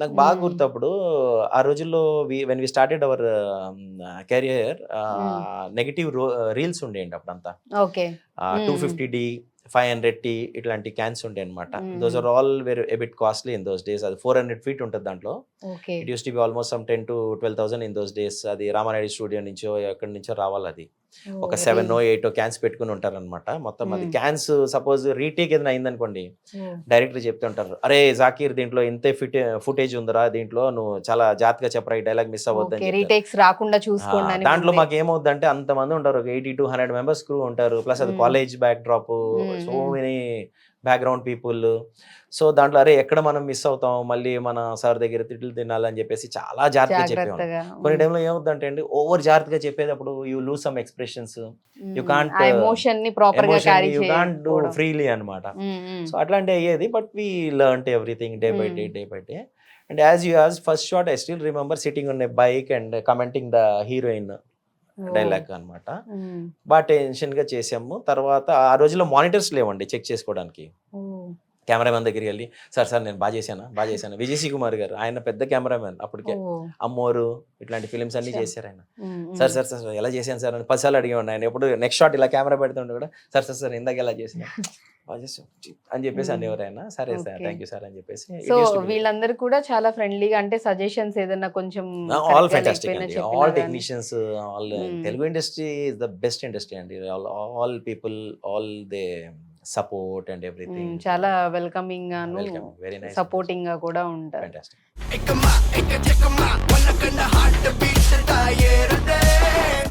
నాకు బాగా గుర్తు అప్పుడు ఆ రోజుల్లో when we started our career negative reels ఉండేయండి అప్పుడంతా. ఓకే. 250D 500T ఇట్లాంటి క్యాన్స్ ఉండే అనమాట. Those are all very a bit costly in those days. అది 400 feet ఉంటుంది దాంట్లో. Okay. It used to be almost some 10 to 12,000 in those days. అది Ramanaidu studio నుంచో ఎక్కడి నుంచో రావాలి. అది ఒక 7 or 8 క్యాన్స్ పెట్టుకుని ఉంటారనమాట. మొత్తం అది క్యాన్స్ సపోజ్ రీటేక్ ఏదైనా అయిందనుకోండి, డైరెక్టర్ చెప్తుంటారు, అరే జాకీర్ దీంట్లో ఇంతే ఫుటేజ్ ఉందిరా, దీంట్లో నువ్వు చాలా జాగ్రత్తగా చెప్పరా, ఈ డైలాగ్ మిస్ అవ్వద్దని. రీటేక్స్ రాకుండా చూసుకోండి. దాంట్లో మాకు ఏమవుద్దంటే అంతమంది ఉంటారు, ఒక 80 to 100 members క్రూ ఉంటారు. ప్లస్ అది college back drop, so many background people. So దాంట్లో అరే ఎక్కడ మనం మిస్ అవుతాం, మళ్ళీ మన సార్ దగ్గర తిట్లు తినాలని చెప్పేసి చాలా జాగ్రత్తగా చెప్పేవాళ్ళం. కొన్ని టైంలో ఏమవుతుందంటే అండి, ఓవర్ జాగ్రత్తగా చెప్పేటప్పుడు you lose some expressions, you can't you can't do freely అనమాట. సో అట్లాంటి అయ్యేది. But we learnt everything day by day. And as you as first shot I still remember sitting on a bike and commenting the heroine dialogue అనమాట. బాగా tension గా చేసాము. తర్వాత ఆ రోజుల్లో మానిటర్స్ లేవండి చెక్ చేసుకోవడానికి. కెమెరామెన్ దగ్గరికి వెళ్ళి, సార్ నేను బాగా చేశాను. విజయ్ సి కుమార్ గారు, ఆయన పెద్ద కెమెరామెన్ అప్పటికే. అమ్మోరు ఇట్లాంటి ఫిలిమ్స్ అన్ని చేశారు ఆయన. సార్ ఎలా చేశాను సార్ అని 10 సార్లు అడిగేవాడిని. ఆయన ఎప్పుడు నెక్స్ట్ షాట్ ఇలా కెమెరా పెడుతుంటే కూడా సార్ ఇందాక ఎలా చేసిన అని చెప్పేసి అనేవారు ఆయన. సరే సార్, థ్యాంక్ యూ సార్ అని చెప్పేసి. సో వీళ్ళందరూ కూడా చాలా ఫ్రెండ్లీగా, అంటే సజెషన్స్ ఏదైనా కొంచెం ఆల్ ఫ్యాంటాస్టిక్ అండి. All technicians, all Telugu industry is the best industry అండి. All people, all they support and everything. చాలా వెల్కమింగ్ గాను, వెరీ నైస్, సపోర్టింగ్ గా కూడా ఉంటారు. ఫ్యాంటాస్టిక్.